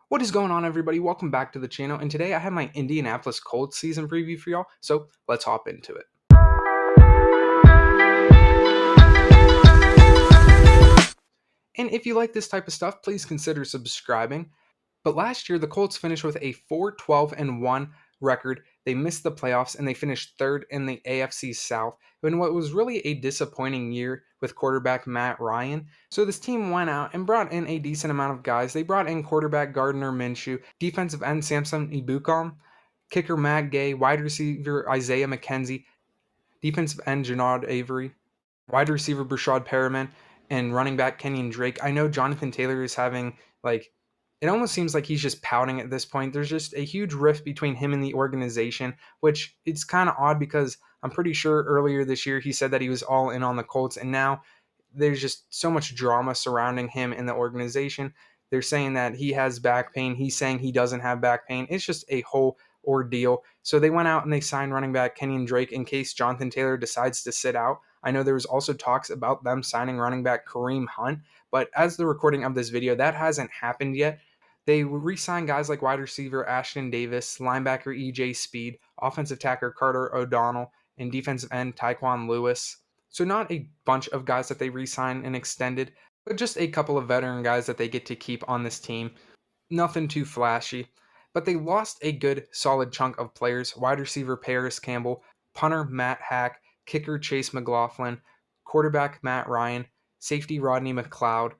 What is going on, everybody? Welcome back to the channel, and today I have my Indianapolis Colts season preview for y'all, so let's hop into it. And if you like this type of stuff, please consider subscribing. But last year, the Colts finished with a 4-12-1 record. They missed the playoffs and they finished third in the AFC South in what was really a disappointing year with quarterback Matt Ryan. So this team went out and brought in a decent amount of guys. They brought in quarterback Gardner Minshew, defensive end Samson Ibukam, kicker Matt Gay, wide receiver Isaiah McKenzie, defensive end Jannard Avery, wide receiver Brashad Perriman, and running back Kenyon Drake. I know Jonathan Taylor is having it almost seems like he's just pouting at this point. There's just a huge rift between him and the organization, which it's kind of odd because I'm pretty sure earlier this year he said that he was all in on the Colts, and now there's just so much drama surrounding him in the organization. They're saying that he has back pain. He's saying he doesn't have back pain. It's just a whole ordeal. So they went out and they signed running back Kenyon Drake in case Jonathan Taylor decides to sit out. I know there was also talks about them signing running back Kareem Hunt, but as the recording of this video, that hasn't happened yet. They re-signed guys like wide receiver Ashton Davis, linebacker EJ Speed, offensive tackle Carter O'Donnell, and defensive end Tyquan Lewis. So not a bunch of guys that they re-signed and extended, but just a couple of veteran guys that they get to keep on this team. Nothing too flashy, but they lost a good solid chunk of players. Wide receiver Paris Campbell, punter Matt Hack, kicker Chase McLaughlin, quarterback Matt Ryan, safety Rodney McLeod,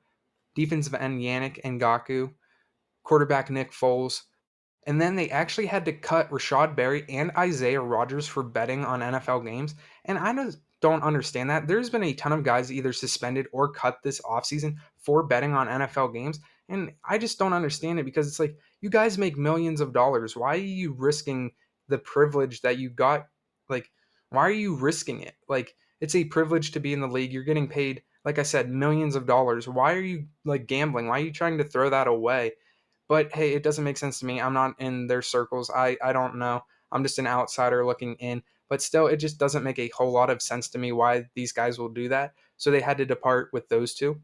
defensive end Yannick Ngakoue, quarterback Nick Foles, and then they actually had to cut Rashad Berry and Isaiah Rodgers for betting on NFL games. And I just don't understand that. There's been a ton of guys either suspended or cut this offseason for betting on NFL games. And I just don't understand it because it's like, you guys make millions of dollars. Why are you risking the privilege that you got? Like, why are you risking it? Like, it's a privilege to be in the league. You're getting paid, like I said, millions of dollars. Why are you gambling? Why are you trying to throw that away? But hey, it doesn't make sense to me. I'm not in their circles. I don't know. I'm just an outsider looking in. But still, it just doesn't make a whole lot of sense to me why these guys will do that. So they had to depart with those two.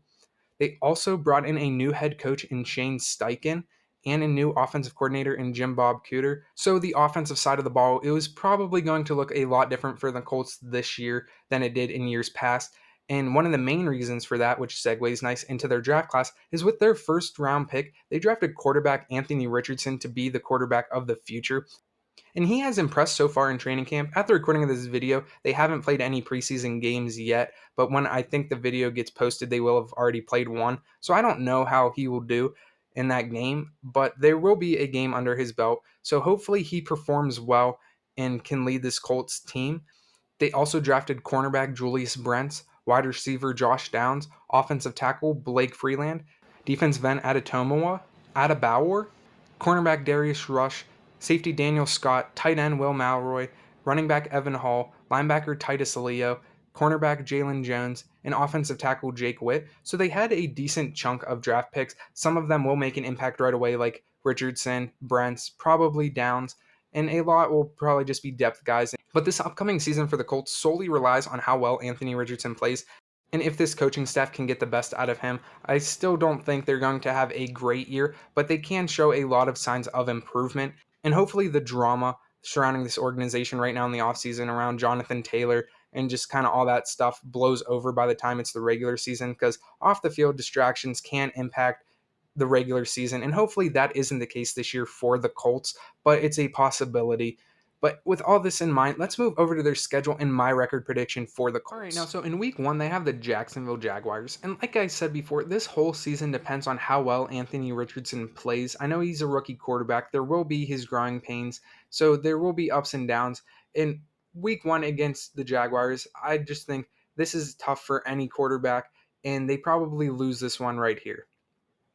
They also brought in a new head coach in Shane Steichen and a new offensive coordinator in Jim Bob Cooter. So the offensive side of the ball, it was probably going to look a lot different for the Colts this year than it did in years past. And one of the main reasons for that, which segues nice into their draft class, is with their first round pick, they drafted quarterback Anthony Richardson to be the quarterback of the future. And he has impressed so far in training camp. At the recording of this video, they haven't played any preseason games yet, but when I think the video gets posted, they will have already played one. So I don't know how he will do in that game, but there will be a game under his belt. So hopefully he performs well and can lead this Colts team. They also drafted cornerback Julius Brents, wide receiver Josh Downs, offensive tackle Blake Freeland, defensive end Adabauer, cornerback Darius Rush, safety Daniel Scott, tight end Will Malroy, running back Evan Hall, linebacker Titus Leo, cornerback Jalen Jones, and offensive tackle Jake Witt. So they had a decent chunk of draft picks. Some of them will make an impact right away, like Richardson, Brents, probably Downs, and a lot will probably just be depth guys. But this upcoming season for the Colts solely relies on how well Anthony Richardson plays. And if this coaching staff can get the best out of him, I still don't think they're going to have a great year, but they can show a lot of signs of improvement. And hopefully the drama surrounding this organization right now in the offseason around Jonathan Taylor and just kind of all that stuff blows over by the time it's the regular season, because off the field distractions can impact the regular season. And hopefully that isn't the case this year for the Colts, but it's a possibility. But with all this in mind, let's move over to their schedule and my record prediction for the Colts. All right, now, so in week one, they have the Jacksonville Jaguars. And like I said before, this whole season depends on how well Anthony Richardson plays. I know he's a rookie quarterback. There will be his growing pains. So there will be ups and downs. In week one against the Jaguars, I just think this is tough for any quarterback. And they probably lose this one right here.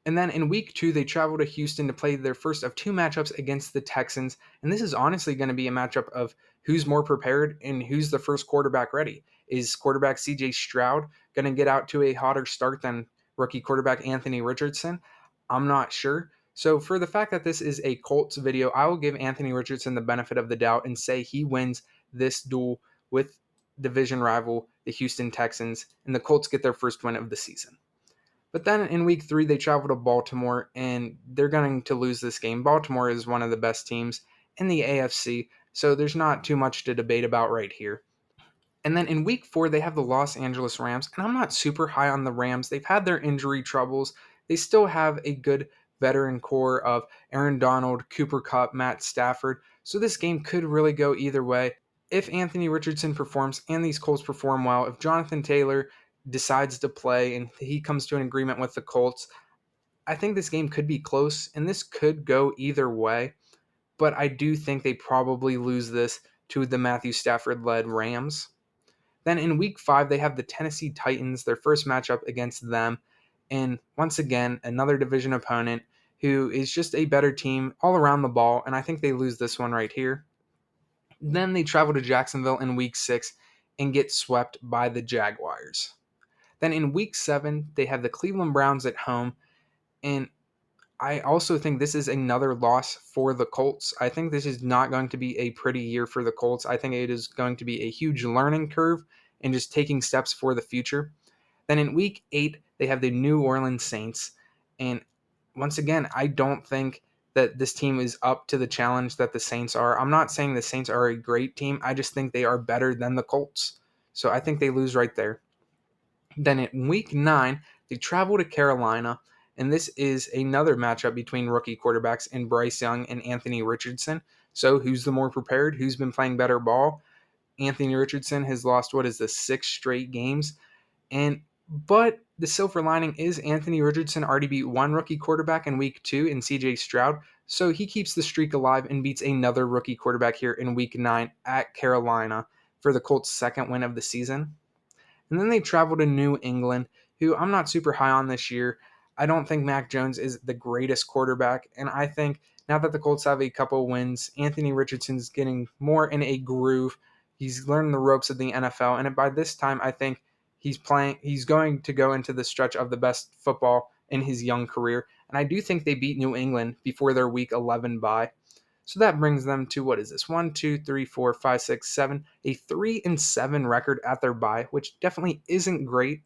And then in week two, they travel to Houston to play their first of two matchups against the Texans. And this is honestly going to be a matchup of who's more prepared and who's the first quarterback ready. Is quarterback CJ Stroud going to get out to a hotter start than rookie quarterback Anthony Richardson? I'm not sure. So for the fact that this is a Colts video, I will give Anthony Richardson the benefit of the doubt and say he wins this duel with division rival, the Houston Texans, and the Colts get their first win of the season. But then in week 3, they travel to Baltimore, and they're going to lose this game. Baltimore is one of the best teams in the AFC, so there's not too much to debate about right here. And then in week 4, they have the Los Angeles Rams, and I'm not super high on the Rams. They've had their injury troubles. They still have a good veteran core of Aaron Donald, Cooper Kupp, Matt Stafford, so this game could really go either way. If Anthony Richardson performs and these Colts perform well, if Jonathan Taylor decides to play and he comes to an agreement with the Colts, I think this game could be close and this could go either way. But I do think they probably lose this to the Matthew Stafford led Rams. Then in week 5, they have the Tennessee Titans, their first matchup against them. And once again, another division opponent who is just a better team all around the ball. And I think they lose this one right here. Then they travel to Jacksonville in week 6 and get swept by the Jaguars. Then in week 7, they have the Cleveland Browns at home. And I also think this is another loss for the Colts. I think this is not going to be a pretty year for the Colts. I think it is going to be a huge learning curve and just taking steps for the future. Then in week 8, they have the New Orleans Saints. And once again, I don't think that this team is up to the challenge that the Saints are. I'm not saying the Saints are a great team. I just think they are better than the Colts. So I think they lose right there. Then in week 9, they travel to Carolina, and this is another matchup between rookie quarterbacks in Bryce Young and Anthony Richardson. So who's the more prepared? Who's been playing better ball? Anthony Richardson has lost, what is this, 6 straight games? But the silver lining is Anthony Richardson already beat one rookie quarterback in week 2 in CJ Stroud. So he keeps the streak alive and beats another rookie quarterback here in week 9 at Carolina for the Colts' second win of the season. And then they travel to New England, who I'm not super high on this year. I don't think Mac Jones is the greatest quarterback. And I think now that the Colts have a couple wins, Anthony Richardson's getting more in a groove. He's learned the ropes of the NFL. And by this time, I think he's going to go into the stretch of the best football in his young career. And I do think they beat New England before their week 11 bye. So that brings them to, what is this? 1, 2, 3, 4, 5, 6, 7. A 3-7 record at their bye, which definitely isn't great.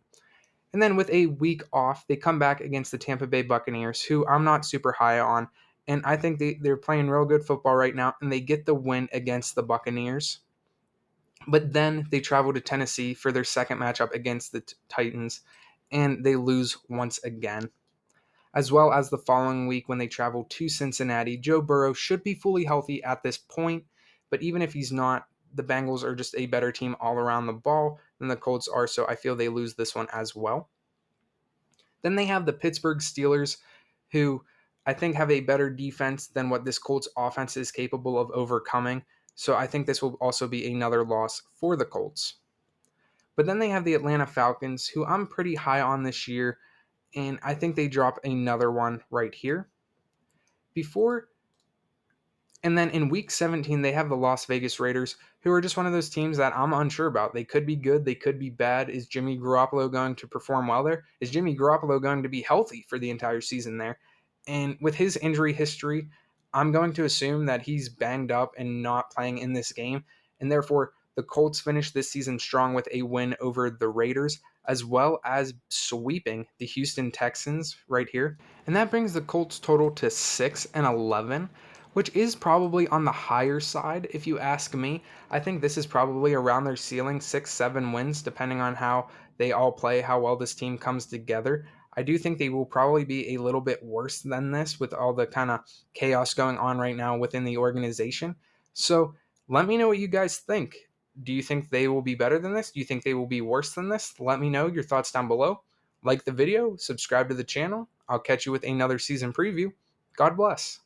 And then with a week off, they come back against the Tampa Bay Buccaneers, who I'm not super high on. And I think they're playing real good football right now, and they get the win against the Buccaneers. But then they travel to Tennessee for their second matchup against the Titans, and they lose once again. As well as the following week when they travel to Cincinnati. Joe Burrow should be fully healthy at this point, but even if he's not, the Bengals are just a better team all around the ball than the Colts are, so I feel they lose this one as well. Then they have the Pittsburgh Steelers, who I think have a better defense than what this Colts offense is capable of overcoming, so I think this will also be another loss for the Colts. But then they have the Atlanta Falcons, who I'm pretty high on this year, and I think they drop another one right here. Before And then in week 17, they have the Las Vegas Raiders, who are just one of those teams that I'm unsure about. They could be good, they could be bad. Is Jimmy Garoppolo going to perform well there? Is Jimmy Garoppolo going to be healthy for the entire season there? And with his injury history, I'm going to assume that he's banged up and not playing in this game. And therefore, the Colts finish this season strong with a win over the Raiders, as well as sweeping the Houston Texans right here. And that brings the Colts total to 6-11, which is probably on the higher side if you ask me. I think this is probably around their ceiling, 6-7 wins, depending on how they all play, how well this team comes together. I do think they will probably be a little bit worse than this with all the kind of chaos going on right now within the organization. So let me know what you guys think. Do you think they will be better than this? Do you think they will be worse than this? Let me know your thoughts down below. Like the video, subscribe to the channel. I'll catch you with another season preview. God bless.